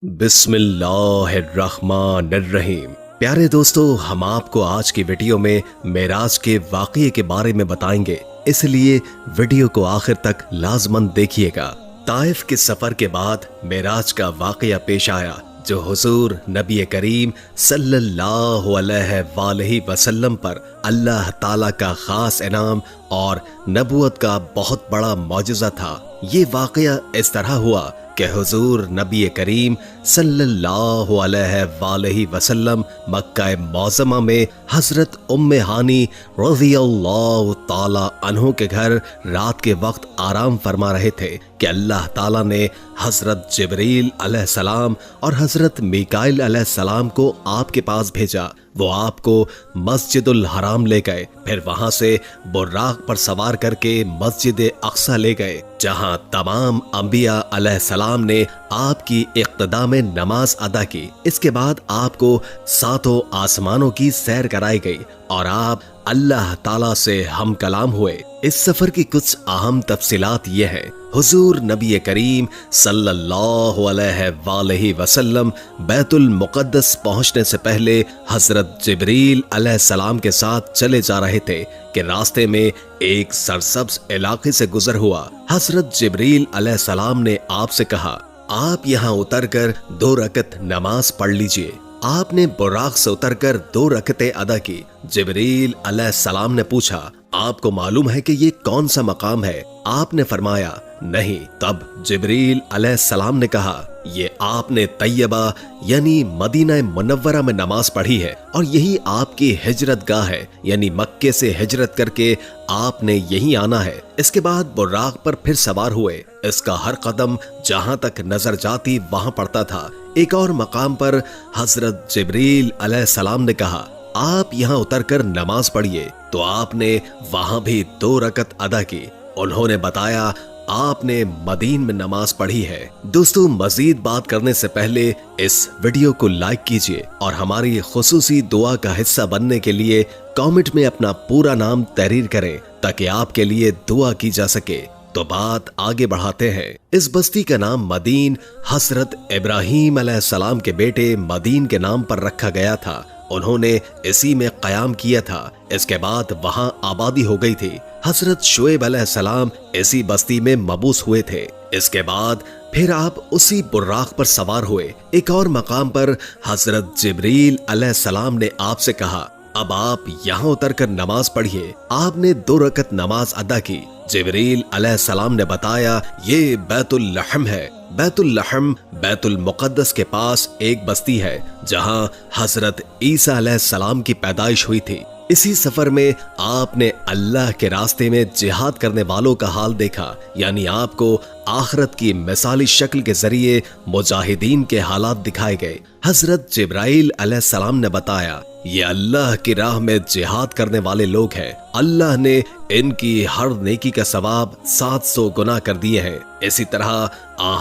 बिस्मिल्लाहिर्रहमानिर्रहीम। प्यारे दोस्तों, हम आपको आज की वीडियो में मेराज के वाक़ये के बारे में बताएंगे, इसलिए वीडियो को आखिर तक लाजमन देखिएगा। ताइफ के सफर के बाद मेराज का वाक़या पेश आया, जो हुजूर नबी करीम सल्लल्लाहु अलैहि वसल्लम पर अल्लाह ताला का खास इनाम और नबूवत का बहुत बड़ा मौजज़ा था। ये वाक़या इस तरह हुआ कि हुजूर नबी करीम सल्लल्लाहु अलैहि वसल्लम मक्का मौज़मा में हजरत उम्मे हानी रज़ियल्लाहु ताला अन्हु के घर रात के वक्त आराम फरमा रहे थे कि अल्लाह ताला ने हजरत जिब्रील अलैहिस्सलाम और हजरत मीकाईल अलैहिस्सलाम को आपके पास भेजा। वो आपको मस्जिदुल हराम ले गए, फिर वहां से बुर्राक पर सवार करके मस्जिद अक्सा ले गए, जहां तमाम अंबिया अलैहिस्सलाम ने आपकी इक्तदा में नमाज अदा की। इसके बाद आपको सातों आसमानों की सैर कराई गई और आप अल्लाह ताला से हम कलाम हुए। इस सफर की कुछ अहम तफसीलात ये हैं। हुजूर नबी करीम सल्लल्लाहु अलैहि वसल्लम बैतुल मुक़द्दस पहुंचने से पहले हजरत जिब्रील अलैहिस्सलाम के साथ चले जा रहे थे कि रास्ते में एक सरसब्ज इलाके से गुजर हुआ। हजरत जिब्रील अलैहिस्सलाम ने आपसे कहा, आप यहाँ उतरकर 2 रकत नमाज पढ़ लीजिए। आपने बुराक से उतरकर 2 रकतें अदा की। जिब्रील अलैहिस्सलाम ने पूछा, आपको मालूम है कि ये कौन सा मकाम है? आपने फरमाया, नहीं। तब जिब्रील अलैहिस्सलाम ने कहा, ये आपने तैयबा यानी मदीना मुनव्वरा में नमाज पढ़ी है और यही आपकी हिजरत गाह है, यानी मक्के से हिजरत करके आपने यहीं आना है। इसके बाद बुर्राक पर फिर सवार हुए। इसका हर कदम जहां तक नजर जाती वहां पड़ता था। एक और मकाम पर हजरत जिब्रील अलैहिस्सलाम ने कहा, आप यहाँ उतरकर नमाज पढ़िए। तो आपने वहां भी 2 रकत अदा की। उन्होंने बताया, आपने मदीन में नमाज पढ़ी है। दोस्तों, मजीद बात करने से पहले इस वीडियो को लाइक कीजिए और हमारी खुसूसी दुआ का हिस्सा बनने के लिए कमेंट में अपना पूरा नाम तहरीर करें, ताकि आपके लिए दुआ की जा सके। तो बात आगे बढ़ाते हैं। इस बस्ती का नाम मदीन हजरत इब्राहीम अलैहिस्सलाम के बेटे मदीन के नाम पर रखा गया था। उन्होंने इसी में कयाम किया था। इसके बाद वहां आबादी हो गई थी। हजरत शुएब अलैहिस्सलाम इसी बस्ती में मबूस हुए थे। इसके बाद फिर आप उसी बुर्राक पर सवार हुए। एक और मकाम पर हजरत जिब्रील अलैहिस्सलाम ने आपसे कहा, अब आप यहाँ उतरकर नमाज पढ़िए। आपने 2 रकत नमाज अदा की। जिब्रील अलैहिस्सलाम ने बताया, ये बैतुल लहम है। बैतुल लहम बैतुल मुक़द्दस के पास एक बस्ती है, जहां हजरत ईसा अलैहिस्सलाम की पैदाइश हुई थी। इसी सफर में आपने अल्लाह के रास्ते में जिहाद करने वालों का हाल देखा, यानी आपको आखिरत की मिसाली शक्ल के जरिए मुजाहिदीन के हालात दिखाए गए। हजरत जिब्राइल अलैहिस्सलाम ने बताया, ये अल्लाह की राह में जिहाद करने वाले लोग हैं। अल्लाह ने इनकी हर नेकी का सवाब 700 गुना कर दिए हैं। इसी तरह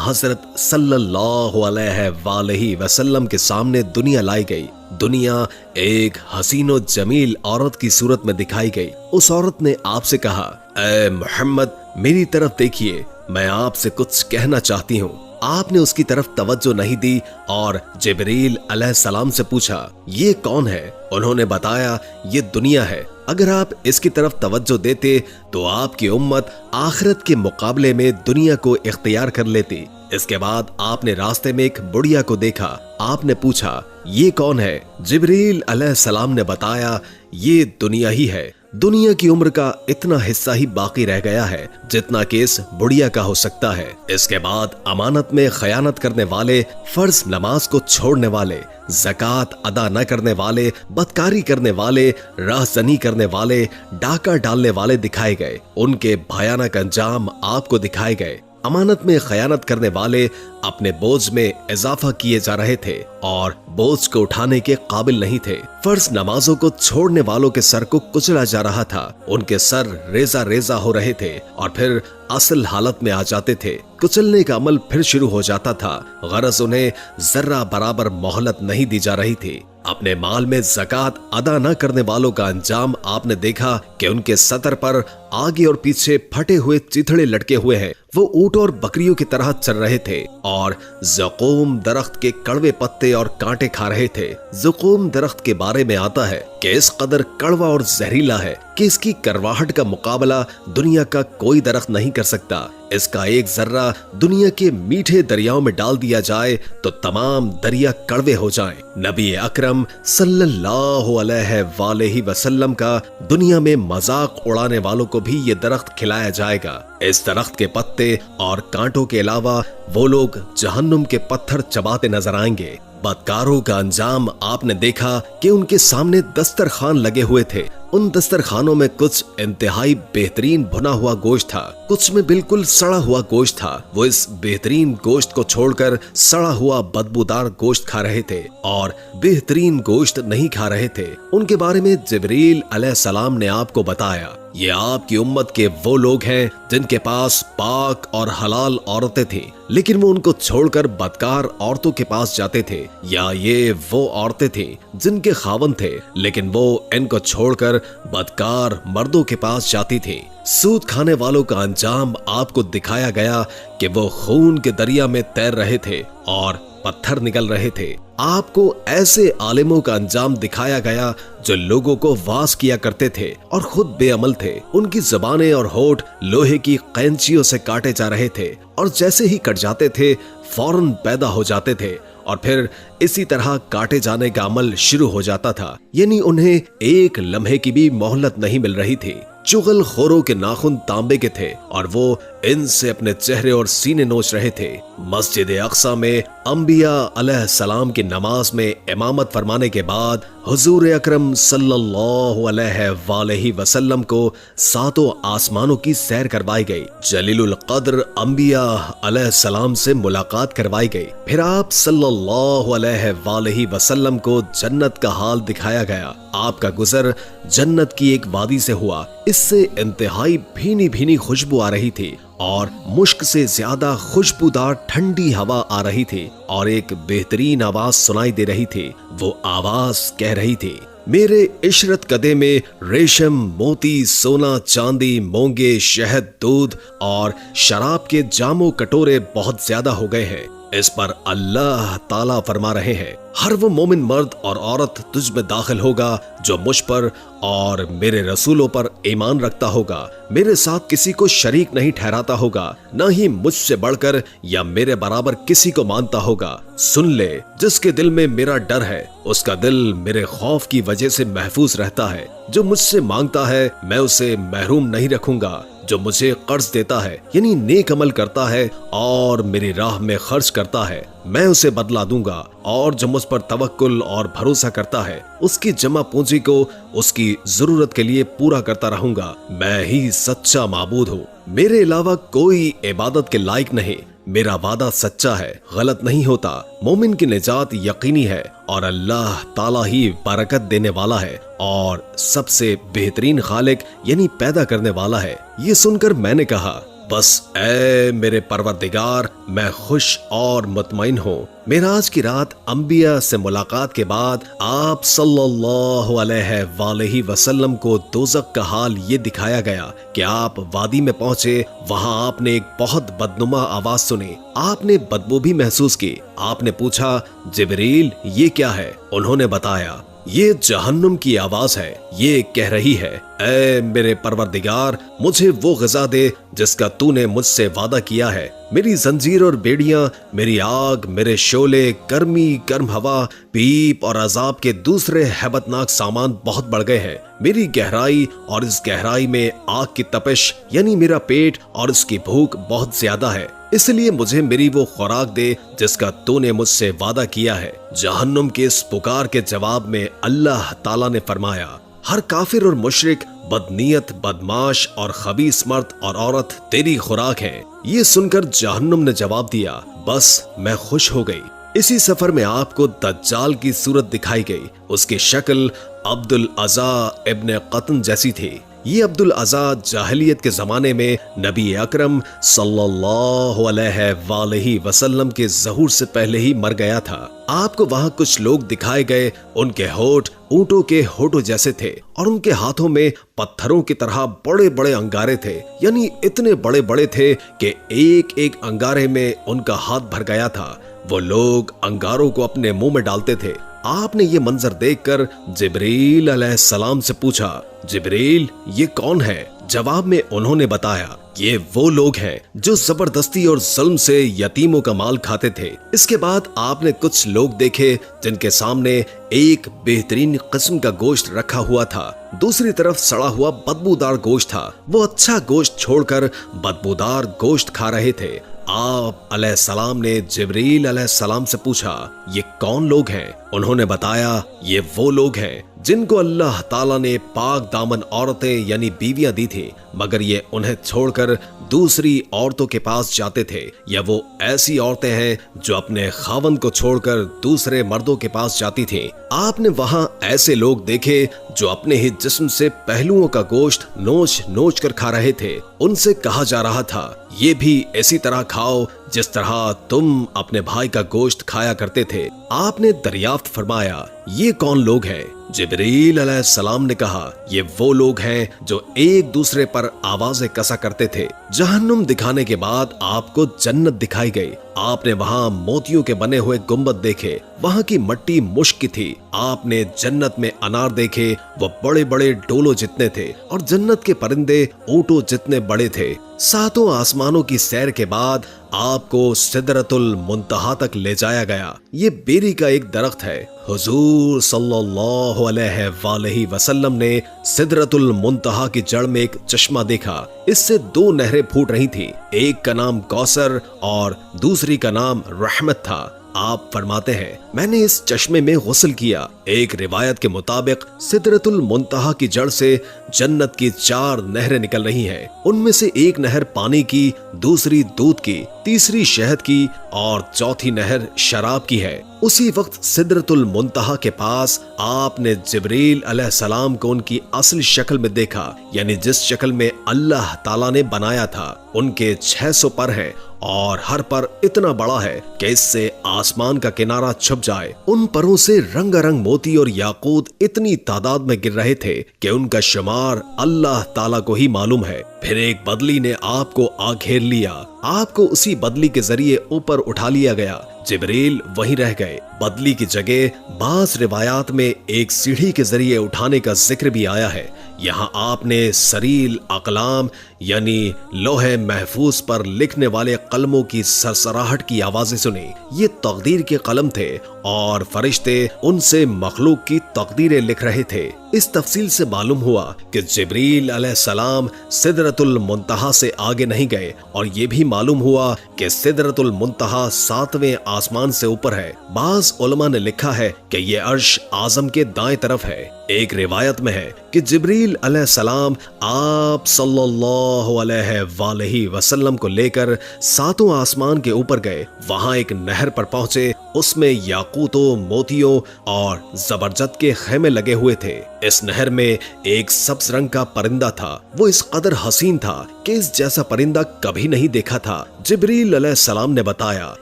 हजरत सल्लल्लाहु अलैहि वसल्लम के सामने दुनिया लाई गई। दुनिया एक हसीनो जमील औरत की सूरत में दिखाई गई। उस औरत ने आपसे कहा, ऐ मोहम्मद, मेरी तरफ देखिए, मैं आपसे कुछ कहना चाहती हूँ। आपने उसकी तरफ तवज्जो नहीं दी और जिब्रील अलैहिस्सलाम से पूछा, ये कौन है? उन्होंने बताया, ये दुनिया है। अगर आप इसकी तरफ तवज्जो देते तो आपकी उम्मत आखिरत के मुकाबले में दुनिया को इख्तियार कर लेती। इसके बाद आपने रास्ते में एक बुढ़िया को देखा। आपने पूछा, ये कौन है? जिब्रील अलैहिस्सलाम ने बताया, ये दुनिया ही है। दुनिया की उम्र का इतना हिस्सा ही बाकी रह गया है जितना कि इस बुढ़िया का हो सकता है। इसके बाद अमानत में खयानत करने वाले, फर्ज नमाज को छोड़ने वाले, ज़कात अदा न करने वाले, बदकारी करने वाले, राहज़नी करने वाले, डाका डालने वाले दिखाए गए। उनके भयानक अंजाम आपको दिखाए गए। अमानत में खयानत करने वाले अपने बोझ में इजाफा किए जा रहे थे और बोझ को उठाने के काबिल नहीं थे। फर्ज नमाजों को छोड़ने वालों के सर को कुचला जा रहा था। उनके सर रेजा रेजा हो रहे थे और फिर असल हालत में आ जाते थे। कुचलने का अमल फिर शुरू हो जाता था। गरज उन्हें जर्रा बराबर मोहलत नहीं दी जा रही थी। अपने माल में ज़कात अदा न करने वालों का अंजाम आपने देखा कि उनके सतर पर आगे और पीछे फटे हुए चिथड़े लटके हुए हैं। वो ऊंट और बकरियों की तरह चल रहे थे और ज़क़ूम दरख्त के कड़वे पत्ते और कांटे खा रहे थे। ज़क़ूम दरख्त के बारे में आता है कि इस कदर कड़वा और जहरीला है कि इसकी करवाहट का मुकाबला दुनिया का कोई दरख्त नहीं कर सकता। इसका एक जर्रा दुनिया के मीठे दरियाओं में डाल दिया जाए तो तमाम दरिया कड़वे हो जाएं। नबी अकरम सल्लल्लाहु अलैहि वसल्लम का दुनिया में मजाक उड़ाने वालों को भी ये दरख्त खिलाया जाएगा। इस दरख्त के पत्ते और कांटों के अलावा वो लोग जहन्नुम के पत्थर चबाते नजर आएंगे। बदकारों का अंजाम आपने देखा कि उनके सामने दस्तरखान लगे हुए थे। उन दस्तरखानों में कुछ इंतहाई बेहतरीन भुना हुआ गोश्त था, कुछ में बिल्कुल सड़ा हुआ गोश्त था। वो इस बेहतरीन गोश्त को छोड़कर सड़ा हुआ बदबूदार गोश्त खा रहे थे और बेहतरीन गोश्त नहीं खा रहे थे। उनके बारे में जिब्रील अलैहिस्सलाम ने आपको बताया, ये आपकी उम्मत के वो लोग हैं जिनके पास पाक और हलाल औरतें थी, लेकिन वो उनको छोड़कर बदकार औरतों के पास जाते थे, या ये वो औरतें थी जिनके खावन थे लेकिन वो इनको छोड़कर बदकार मर्दों के पास जाती थी। सूद खाने वालों का अंजाम आपको दिखाया गया कि वो खून के दरिया में तैर रहे थे और पत्थर निकल रहे थे। आपको ऐसे आलिमों का अंजाम दिखाया गया जो लोगों को वास किया करते थे और खुद बेअमल थे। उनकी ज़बानें और होठ लोहे की कैंचियों से काटे जा रहे थे और जैसे ही कट जाते थे फौरन पैदा हो जाते थे और फिर इसी तरह काटे जाने का अमल शुरू हो जाता था। यानी उन्हें एक लम्हे की भी मोहलत नहीं मिल रही थी। चुगल खोरों के नाखून तांबे के थे और वो इनसे अपने चेहरे और सीने नोच रहे थे। मस्जिद अक्सा में अंबिया अलैहिस्सलाम की नमाज में इमामत फरमाने के बाद हुजूर अकरम सल्लल्लाहु अलैहि वसल्लम को सातों आसमानों की सैर करवाई गई। जलीलुल कद्र अंबिया अलैहिस्सलाम से मुलाकात करवाई गई। फिर आप सल्लल्लाहु अलैहि वसल्लम को जन्नत का हाल दिखाया गया। आपका गुजर जन्नत की एक वादी से हुआ। इससे इंतहाई भीनी भीनी खुशबू आ रही थी और मुश्क से ज्यादा खुशबूदार ठंडी हवा आ रही थी और एक बेहतरीन आवाज सुनाई दे रही थी। वो आवाज कह रही थी, मेरे इशरत कदे में रेशम, मोती, सोना, चांदी, मोंगे, शहद, दूध और शराब के जामो कटोरे बहुत ज्यादा हो गए हैं। इस पर अल्लाह ताला फरमा रहे हैं, हर वो मोमिन मर्द और औरत तुझ में दाखिल होगा जो मुझ पर और मेरे रसूलों पर ईमान रखता होगा, मेरे साथ किसी को शरीक नहीं ठहराता होगा, न ही मुझसे बढ़कर या मेरे बराबर किसी को मानता होगा। सुन ले, जिसके दिल में मेरा डर है उसका दिल मेरे खौफ की वजह से महफूज रहता है। जो मुझसे मांगता है मैं उसे महरूम नहीं रखूंगा। जो मुझे कर्ज देता है यानी नेक अमल करता है और मेरी राह में खर्च करता है, मैं उसे बदला दूंगा। और जो मुझ पर तवक्कुल और भरोसा करता है उसकी जमा पूंजी को उसकी जरूरत के लिए पूरा करता रहूंगा। मैं ही सच्चा माबूद हूँ, मेरे अलावा कोई इबादत के लायक नहीं। मेरा वादा सच्चा है, गलत नहीं होता। मोमिन की निजात यकीनी है और अल्लाह ताला ही बरकत देने वाला है और सबसे बेहतरीन खालिक यानी पैदा करने वाला है। ये सुनकर मैंने कहा, बस ऐ मेरे परवरदिगार, मैं खुश और मुतमईन हूँ। मेराज की रात अंबिया से मुलाकात के बाद आप सल्लल्लाहु अलैहि वसल्लम को दोज़ख का हाल ये दिखाया गया कि आप वादी में पहुंचे। वहां आपने एक बहुत बदनुमा आवाज सुनी। आपने बदबू भी महसूस की। आपने पूछा, जिब्रील ये क्या है? उन्होंने बताया, ये जहन्नुम की आवाज है। ये कह रही है, ऐ मेरे परवरदिगार, मुझे वो ग़िज़ा दे जिसका तूने मुझसे वादा किया है। मेरी जंजीर और बेड़ियां, मेरी आग, मेरे शोले, गर्मी, गर्म हवा, पीप और अजाब के दूसरे हैबतनाक सामान बहुत बढ़ गए हैं। मेरी गहराई और इस गहराई में आग की तपिश यानी मेरा पेट और इसकी भूख बहुत ज्यादा है। इसलिए मुझे मेरी वो खुराक दे जिसका तूने मुझसे वादा किया है। जहन्नुम के इस पुकार के जवाब में अल्लाह ताला ने फरमाया, हर काफिर और मुशरिक, बदनीयत, बदमाश और खबीस मर्द और औरत तेरी खुराक है। ये सुनकर जहन्नुम ने जवाब दिया, बस मैं खुश हो गई। इसी सफर में आपको दज्जाल की सूरत दिखाई गई। उसकी शक्ल अब्दुल अज़ा इब्न क़तन जैसी थी। ये अब्दुल अज़ा जाहिलियत के जमाने में नबी अकरम सल्लल्लाहु अलैहि वसल्लम के ज़हूर से पहले ही मर गया था। आपको वहाँ कुछ लोग दिखाए गए, उनके होठ ऊंटों के होठों जैसे थे और उनके हाथों में पत्थरों की तरह बड़े बड़े अंगारे थे, यानी इतने बड़े बड़े थे कि एक एक अंगारे में उनका हाथ भर गया था। वो लोग अंगारों को अपने मुंह में डालते थे। आपने ये मंजर देखकर जिब्रील अलैहिस्सलाम से पूछा, जिब्रील ये कौन है? जवाब में उन्होंने बताया, ये वो लोग हैं जो जबरदस्ती और जुल्म से यतीमों का माल खाते थे। इसके बाद आपने कुछ लोग देखे जिनके सामने एक बेहतरीन किस्म का गोश्त रखा हुआ था, दूसरी तरफ सड़ा हुआ बदबूदार गोश्त था। वो अच्छा गोश्त छोड़कर बदबूदार गोश्त खा रहे थे। आप अलैहिस्सलाम ने जिब्रील अलैहिस्सलाम से पूछा, ये कौन लोग हैं? उन्होंने बताया, ये वो लोग हैं जिनको अल्लाह ताला ने पाक दामन औरतें यानी बीवियां दी थी, मगर ये उन्हें छोड़कर दूसरी औरतों के पास जाते थे, या वो ऐसी औरतें हैं जो अपने खावंद को छोड़कर दूसरे मर्दों के पास जाती थी। आपने वहां ऐसे लोग देखे जो अपने ही जिस्म से पहलुओं का गोश्त नोच नोच कर खा रहे थे। उनसे कहा जा रहा था, ये भी इसी तरह खाओ जिस तरह तुम अपने भाई का गोश्त खाया करते थे। आपने दरियाफ्त फरमाया, ये कौन लोग हैं? जिब्रील अलैहिस्सलाम ने कहा, ये वो लोग हैं जो एक दूसरे पर आवाजें कसा करते थे। जहन्नुम दिखाने के बाद आपको जन्नत दिखाई गई। आपने वहाँ मोतियों के बने हुए गुंबद देखे, वहाँ की मिट्टी मुश्क की थी। आपने जन्नत में अनार देखे, वो बड़े बड़े डोलों जितने थे और जन्नत के परिंदे ऊंटों जितने बड़े थे। सातों आसमानों की सैर के बाद आपको सिदरतुल मुंतहा तक ले जाया गया। ये बेरी का एक दरख्त है। हुजूर सल्लल्लाहु अलैहि वसल्लम ने सिदरतुल मुंतहा की जड़ में एक चश्मा देखा। इससे दो नहरें फूट रही थी, एक का नाम कौसर और दूसरी का नाम रहमत था। आप फरमाते हैं, मैंने इस चश्मे में गुस्ल किया। एक रिवायत के मुताबिक सिदरतुल मुंतहा की जड़ से जन्नत की 4 नहरें निकल रही हैं। उनमें से एक नहर पानी की, दूसरी दूध की, तीसरी शहद की और चौथी नहर शराब की है। उसी वक्त सिदरतुल मुंतहा के पास आपने जिब्रील अलैहिस्सलाम को उनकी असली शक्ल में देखा, यानी जिस शक्ल में अल्लाह ताला ने बनाया था। उनके 600 पर हैं और हर पर इतना बड़ा है कि इससे आसमान का किनारा छुप जाए। उन परों से रंगारंग मोती और याकूत इतनी तादाद में गिर रहे थे कि उनका शुमार अल्लाह ताला को ही मालूम है। फिर एक बदली ने आपको आ घेर लिया। आपको उसी बदली के जरिए ऊपर उठा लिया गया। जिब्रील वहीं रह गए। बदली की जगह बास रिवायात में एक सीढ़ी के जरिए उठाने का जिक्र भी आया है। यहाँ आपने सरील अकलाम यानी लोहे महफूज पर लिखने वाले कलमों की सरसराहट की आवाजें सुनी। ये तकदीर के कलम थे और फरिश्ते उनसे मखलूक की तकदीरें लिख रहे थे। इस तफसील से मालूम हुआ कि जिब्रील अलैहिस्सलाम सिदरतुल मुंतहा से आगे नहीं गए, और ये भी मालूम हुआ कि सिदरतुल मुंतहा 7वें आसमान से ऊपर है। बाज उलमा ने लिखा है कि ये अर्श आजम के दाएं तरफ है। एक रिवायत में है कि जिब्रील अलैहिस्सलाम आप सल्लल्लाहु अलैहि वसल्लम को लेकर 7वें आसमान के ऊपर गए। वहां एक नहर पर पहुंचे, उसमें याकूतों, मोतियों और जबरजद के खेमे लगे हुए थे। इस नहर में एक सब्ज रंग का परिंदा था। वो इस कदर हसीन था कि इस जैसा परिंदा कभी नहीं देखा था। जिब्रील अलैहिस्सलाम ने बताया,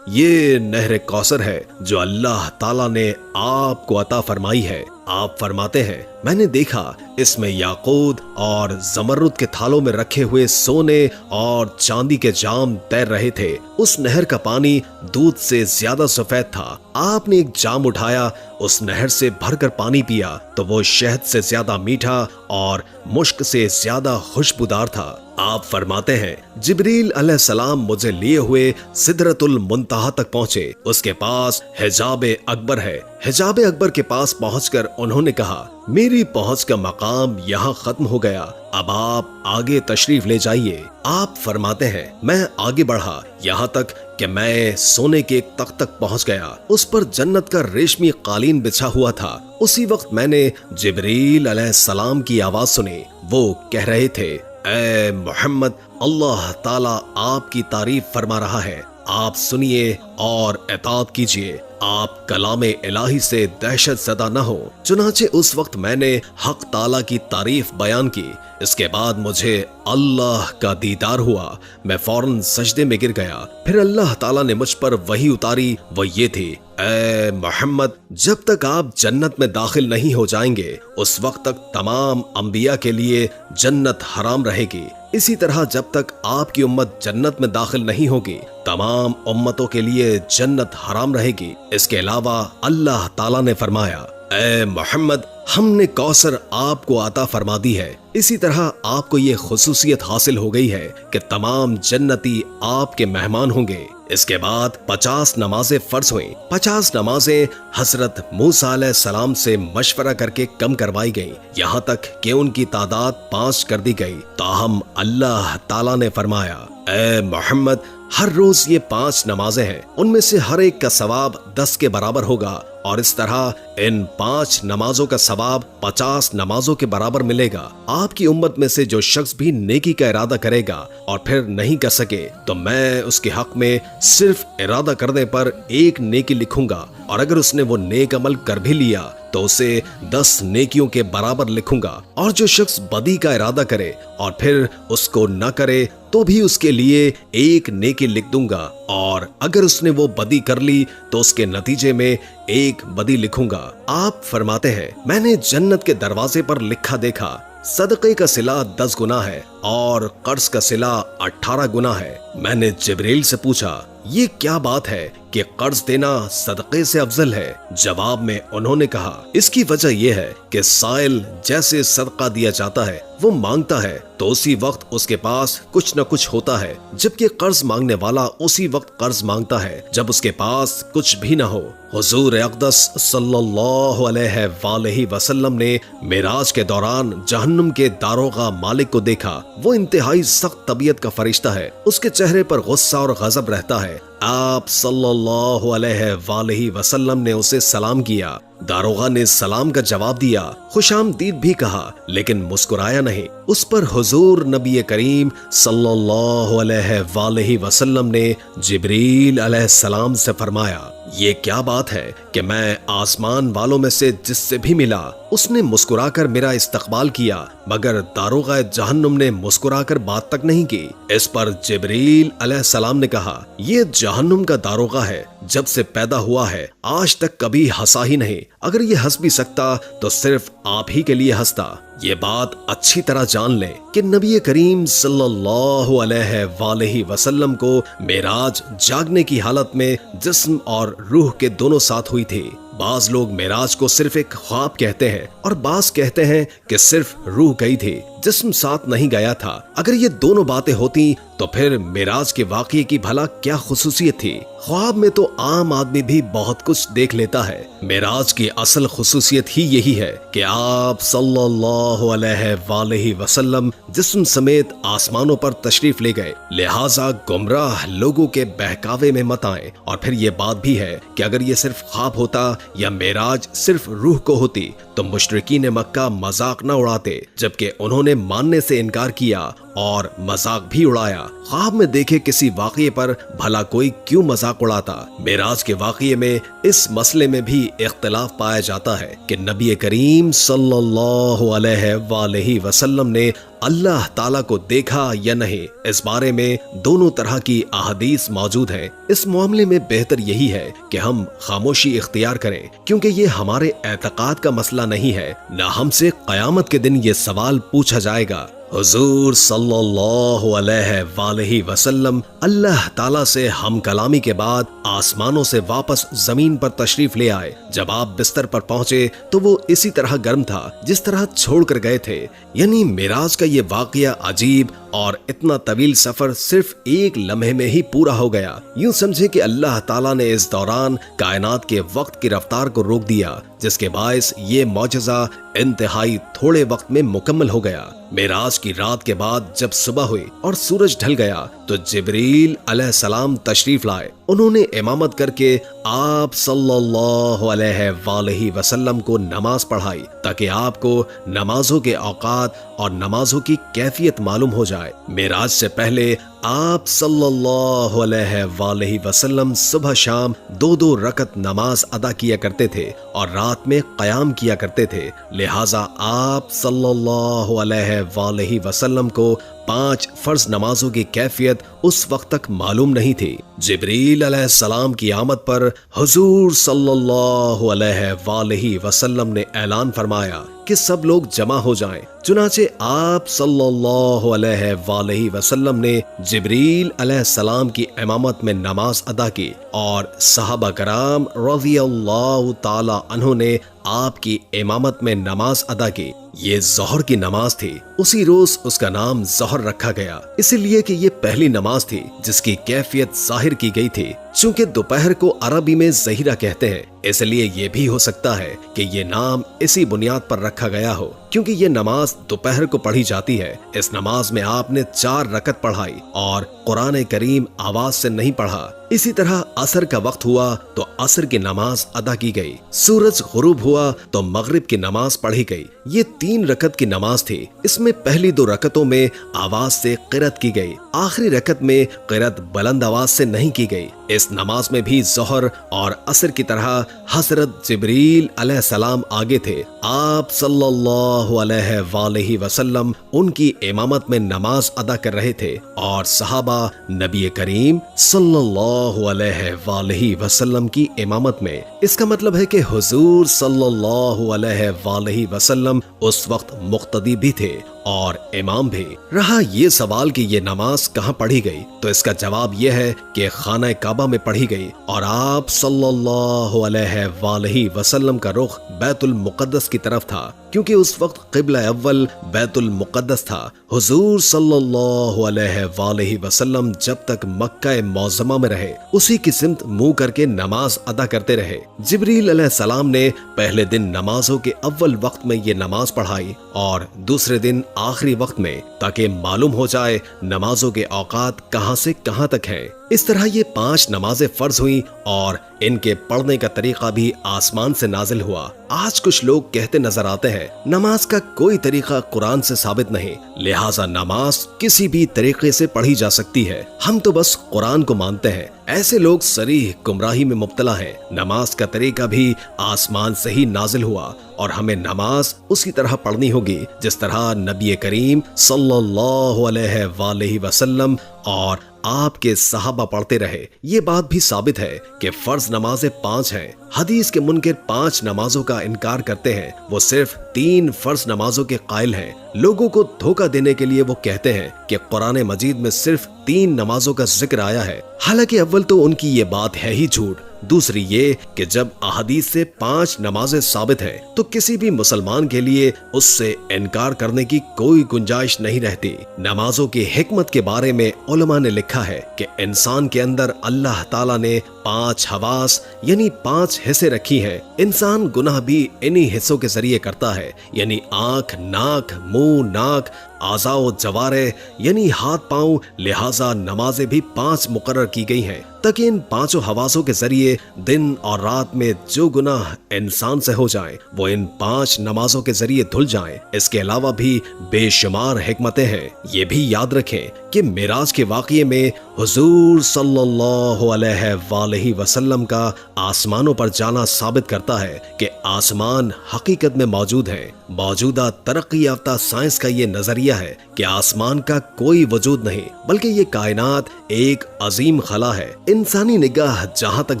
ये नहर कौसर है जो अल्लाह ताला ने आपको अता फरमाई है। आप फरमाते हैं, मैंने देखा इसमें याकूत और जमरुद के थालों में रखे हुए सोने और चांदी के जाम तैर रहे थे। उस नहर का पानी दूध से ज्यादा सफेद था। आपने एक जाम उठाया, उस नहर से भरकर पानी पिया तो वो शहद से ज्यादा मीठा और मुश्क से ज्यादा खुशबूदार था। आप फरमाते हैं, जिब्रील अलैहिस्सलाम मुझे लिए हुए सिदरतुल मुंतहा तक पहुंचे। उसके पास हिजाब अकबर है। हिजाब अकबर के पास पहुंचकर उन्होंने कहा, मेरी पहुंच का मकाम यहाँ खत्म हो गया, अब आप आगे तशरीफ ले जाइए। आप फरमाते हैं, मैं आगे बढ़ा यहाँ तक कि मैं सोने के एक तख्त तक पहुंच गया। उस पर जन्नत का रेशमी कालीन बिछा हुआ था। उसी वक्त मैंने जिब्रील अलैहिस्सलाम की आवाज सुनी। वो कह रहे थे, ऐ मोहम्मद, अल्लाह ताला आपकी तारीफ फरमा रहा है, आप सुनिए और इताअत कीजिए। आप कलाम इलाही से दहशत ज़दा न हो। चुनाचे उस वक्त मैंने हक ताला की तारीफ बयान की। इसके बाद मुझे अल्लाह का दीदार हुआ। मैं फौरन सजदे में गिर गया। फिर अल्लाह ताला ने मुझ पर वही उतारी, वो ये थी, ऐ मोहम्मद, जब तक आप जन्नत में दाखिल नहीं हो जाएंगे उस वक्त तक तमाम अंबिया के लिए जन्नत हराम रहेगी। इसी तरह जब तक आपकी उम्मत जन्नत में दाखिल नहीं होगी तमाम उम्मतों के लिए जन्नत हराम रहेगी। इसके अलावा अल्लाह ताला ने फरमाया, ऐ मोहम्मद, हमने कौसर आपको अता फरमा दी है। इसी तरह आपको ये खुसूसियत हासिल हो गई है कि तमाम जन्नती आपके मेहमान होंगे। इसके बाद 50 नमाजें फर्ज हुई। 50 नमाजें हजरत मूसा अलैहिस्सलाम से मशवरा करके कम करवाई गई, यहाँ तक कि उनकी तादाद 5 कर दी गई। ताहम अल्लाह ताला ने फरमाया, ऐ मोहम्मद, हर रोज ये 5 नमाजें हैं, उनमें से हर एक का सवाब 10 के बराबर होगा और इस तरह इन 5 नमाजों का सवाब 50 नमाजों के बराबर मिलेगा। आपकी उम्मत में से जो शख्स भी नेकी का इरादा करेगा और फिर नहीं कर सके तो मैं उसके हक में सिर्फ इरादा करने पर 1 नेकी लिखूंगा और अगर उसने वो नेक अमल कर भी लिया तो उसे 10 नेकियों के बराबर लिखूंगा। और जो शख्स बदी का इरादा करे और फिर उसको न करे तो भी उसके लिए 1 नेकी लिख दूंगा और अगर उसने वो बदी कर ली तो उसके नतीजे में 1 बदी लिखूंगा। आप फरमाते हैं, मैंने जन्नत के दरवाजे पर लिखा देखा, सदक़े का सिला 10 गुना है और कर्ज का सिला 18 गुना है। मैंने जिब्रील से पूछा, ये क्या बात है कि कर्ज देना सदक़े से अफजल है? जवाब में उन्होंने कहा, इसकी वजह यह है कि साइल जैसे सदका दिया जाता है वो मांगता है तो उसी वक्त उसके पास कुछ न कुछ होता है, जबकि कर्ज मांगने वाला उसी वक्त कर्ज मांगता है जब उसके पास कुछ भी न हो। हुजूर अक़दस सल्लल्लाहु अलैहि वसल्लम ने मेराज के दौरान जहन्नुम के दारोगा मालिक को देखा। वो इंतहाई सख्त तबीयत का फरिश्ता है, उसके चेहरे पर गुस्सा और गजब रहता है। आप सल्लल्लाहु अलैहि वसल्लम ने उसे सलाम किया। दारोगा ने सलाम का जवाब दिया, खुशामदीद भी कहा, लेकिन मुस्कुराया नहीं। उस पर हुजूर नबी करीम सल्लल्लाहु अलैहि वसल्लम ने जिब्रील अलैहिस्सलाम से फरमाया, ये क्या बात है कि मैं आसमान वालों में से जिससे भी मिला उसने मुस्कुराकर मेरा इस्तकबाल किया, मगर दारोगा जहन्नुम ने मुस्कुराकर बात तक नहीं की। इस पर जिब्रील अलैहिस्सलाम ने कहा, ये जहन्नुम का दारोगा है, जब से पैदा हुआ है आज तक कभी हंसा ही नहीं। अगर ये हंस भी सकता तो सिर्फ आप ही के लिए हंसता। ये बात अच्छी तरह जान लें कि नबी करीम सल्लल्लाहु अलैहि वसल्लम को मेराज जागने की हालत में जिस्म और रूह के दोनों साथ हुई थी। बाज लोग मेराज को सिर्फ एक ख्वाब कहते हैं और बाज कहते हैं कि सिर्फ रूह गई थी, जिस्म साथ नहीं गया था। अगर ये दोनों बातें होती तो फिर मेराज के वाक़ये की भला क्या खुसूसियत थी? ख्वाब में तो आम आदमी भी बहुत कुछ देख लेता है। मेराज की असल खुसूसियत ही यही है कि आप सल्लल्लाहु अलैहि वसल्लम जिस्म समेत आसमानों पर तशरीफ ले गए, लिहाजा गुमराह लोगों के बहकावे में मत आए। और फिर ये बात भी है कि अगर ये सिर्फ ख्वाब होता या मेराज सिर्फ रूह को होती तो मुशरिकीन मक्का मजाक न उड़ाते, जबकि उन्होंने मानने से इनकार किया और मजाक भी उड़ाया। ख्वाब में देखे किसी वाक़ये पर भला कोई क्यों मजाक उड़ाता? मेराज के वाक़ये में इस मसले में भी इख्तिलाफ पाया जाता है कि नबी करीम सल्लल्लाहु अलैहि वसल्लम ने अल्लाह ताला को देखा या नहीं। इस बारे में दोनों तरह की अहादीस मौजूद हैं। इस मामले में बेहतर यही है कि हम खामोशी इख्तियार करें, क्योंकि ये हमारे एतकाद का मसला नहीं है, न हमसे क़यामत के दिन ये सवाल पूछा जाएगा। हुजूर सल्लल्लाहु अलैहि वसल्लम अल्लाह ताला से हम कलामी के बाद आसमानों से वापस जमीन पर तशरीफ ले आए। जब आप बिस्तर पर पहुंचे तो वो इसी तरह गर्म था जिस तरह छोड़कर गए थे। यानी मेराज का ये वाक़या अजीब और इतना तवील सफर सिर्फ एक लम्हे में ही पूरा हो गया। यूं समझे कि अल्लाह ताला ने इस दौरान कायनात के वक्त की रफ्तार को रोक दिया, जिसके बायस ये मौजज़ा इंतहाई थोड़े वक्त में मुकम्मल हो गया। मेराज की रात के बाद जब सुबह हुई और सूरज ढल गया तो तो जिब्रील अलैहिस्सलाम तशरीफ लाए। उन्होंने इमामत करके आप सल्लल्लाहु अलैहि वसल्लम को नमाज पढ़ाई ताकि आपको नमाजों के औकात और नमाजों की कैफियत मालूम हो जाए। मेराज से पहले आप सल्लल्लाहु अलैहि वसल्लम सुबह शाम 2-2 रकत नमाज अदा किया करते थे और रात में क़याम किया करते थे। लिहाजा आप सल्लल्लाहु अलैहि वसल्लम को 5 फर्ज नमाजों की कैफियत उस वक्त तक मालूम नहीं थी। जिब्रील अलैहिस्सलाम की आमद पर हुजूर सल्लल्लाहु अलैहि वसल्लम ने ऐलान फरमाया कि सब लोग जमा हो जाएं। चुनाचे आप सल्लल्लाहु अलैहि वसल्लम ने जिब्रील अलैहिस्सलाम की इमामत में नमाज अदा की और सहाबा कराम रज़ियल्लाहु ताला अन्हु ने आपकी इमामत में नमाज अदा की। ये ज़ोहर की नमाज थी। उसी रोज उसका नाम ज़ोहर रखा गया, इसलिए कि ये पहली नमाज थी जिसकी कैफियत जाहिर की गई थी। चूंकि दोपहर को अरबी में ज़हीरा कहते हैं, इसलिए ये भी हो सकता है कि ये नाम इसी बुनियाद पर रखा गया हो, क्योंकि ये नमाज दोपहर को पढ़ी जाती है। इस नमाज में आपने 4 रकत पढ़ाई और कुरान करीम आवाज से नहीं पढ़ा। इसी तरह असर का वक्त हुआ तो असर की नमाज अदा की गई। सूरज गुरूब हुआ तो मगरिब की नमाज पढ़ी गई। ये 3 रकत की नमाज थी। इसमें पहली 2 रकतों में आवाज से क़िरात की गई, आखिरी रकत में क़िरात बुलंद आवाज से नहीं की गई। इस नमाज में भी ज़ोहर और असर की तरह हजरत जिब्रील अलैहिस्सलाम आगे थे। आप सल्लल्लाहु अलैहि वसल्लम उनकी इमामत में नमाज अदा कर रहे थे और सहाबा नबी करीम सल्लल्लाहु अलैहि वसल्लम की इमामत में। इसका मतलब है कि हुजूर सल्लल्लाहु अलैहि वसल्लम उस वक्त मुक्तदी भी थे और इमाम भी। रहा ये सवाल कि ये नमाज कहाँ पढ़ी गई, तो इसका जवाब यह है कि खाना काबा में पढ़ी गई और आप सल्लल्लाहु अलैहि वसल्लम का रुख बैतुल मुक़द्दस की तरफ था, क्योंकि उस वक्त क़िबला अव्वल बैतुल मुक़द्दस था। हुजूर सल्लल्लाहु अलैहि वसल्लम जब तक मक्का मौज़मा में रहे उसी की सिमत मुंह करके नमाज अदा करते रहे। जिब्रील अलैहिस्सलाम ने पहले दिन नमाजों के अव्वल वक्त में ये नमाज पढ़ाई और दूसरे दिन आखिरी वक्त में, ताकि मालूम हो जाए नमाजों के औकात कहां से कहां तक हैं। इस तरह ये 5 नमाजें फर्ज हुई और इनके पढ़ने का तरीका भी आसमान से नाजिल हुआ। आज कुछ लोग कहते नजर आते हैं नमाज का कोई तरीका कुरान से साबित नहीं, लिहाजा नमाज किसी भी तरीके से पढ़ी जा सकती है, हम तो बस कुरान को मानते हैं। ऐसे लोग सरीह गुमराही में मुब्तला हैं। नमाज का तरीका भी आसमान से ही नाजिल हुआ और हमें नमाज उसी तरह पढ़नी होगी जिस तरह नबी करीम सल्लल्लाहु अलैहि वसल्लम और आपके सहाबा पढ़ते रहे। ये बात भी साबित है कि फर्ज नमाजें 5 हैं। हदीस के मुनकिर 5 नमाजों का इनकार करते हैं, वो सिर्फ 3 फर्ज नमाजों के कायल हैं। लोगों को धोखा देने के लिए वो कहते हैं कि कुरान मजीद में सिर्फ 3 नमाजों का जिक्र आया है, हालांकि अव्वल तो उनकी ये बात है ही झूठ। दूसरी ये कि जब अहादीस से 5 नमाजें साबित है तो किसी भी मुसलमान के लिए उससे इनकार करने की कोई गुंजाइश नहीं रहती। नमाजों की हिकमत के बारे में उलमा ने लिखा है कि इंसान के अंदर अल्लाह ताला ने 5 हवास यानी 5 हिस्से रखी हैं। इंसान गुनाह भी इन्हीं हिस्सों के जरिए करता है, यानी आंख, नाक, मुंह, नाक, आज़ाओ जवारे यानी हाथ पांव। लिहाजा नमाजें भी 5 मुकर्रर की गई हैं ताकि इन 5 हवासों के जरिए दिन और रात में जो गुनाह इंसान से हो जाएं वो इन 5 नमाजों के जरिए धुल जाएं। इसके अलावा भी बेशुमार हिकमतें हैं। ये भी याद रखें कि मेराज के वाक़ये में हुजूर सल्लल्लाहु अलैहि वसल्लम का आसमानों पर जाना साबित करता है कि आसमान हकीकत में मौजूद है। मौजूदा तरक्की याफ्ता साइंस का ये नजरिया है कि आसमान का कोई वजूद नहीं, बल्कि ये कायनात एक अजीम खला है। इंसानी निगाह जहां तक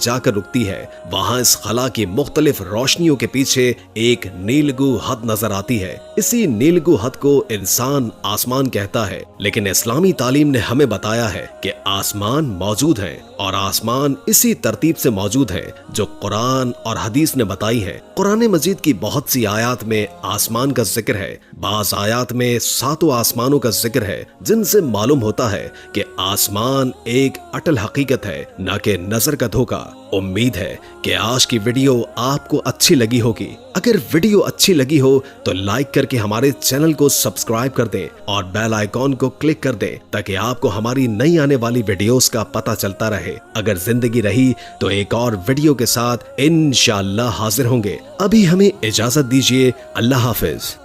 जाकर रुकती है वहां इस खला की मुख्तलिफ रोशनियों के पीछे एक नीलगू हद नजर आती है। इसी नीलगू हद को इंसान आसमान कहता है, लेकिन इस्लामी तालीम ने हमें बताया है कि आसमान मौजूद है और आसमान इसी तरतीब से मौजूद है जो कुरान और हदीस ने बताई है। कुरान मजीद की बहुत सी आयत में आसमान का जिक्र है। बास आयात में 7 आसमानों का जिक्र है, जिनसे मालूम होता है कि आसमान एक अटल हकीकत है, न कि नजर का धोखा। उम्मीद है कि आज की वीडियो आपको अच्छी लगी होगी। अगर वीडियो अच्छी लगी हो तो लाइक करके हमारे चैनल को सब्सक्राइब कर दें और बेल आइकॉन को क्लिक कर दें, ताकि आपको हमारी नई आने वाली वीडियोस का पता चलता रहे। अगर जिंदगी रही तो एक और वीडियो के साथ इंशाअल्लाह हाजिर होंगे। अभी हमें इजाजत दीजिए। अल्लाह हाफिज।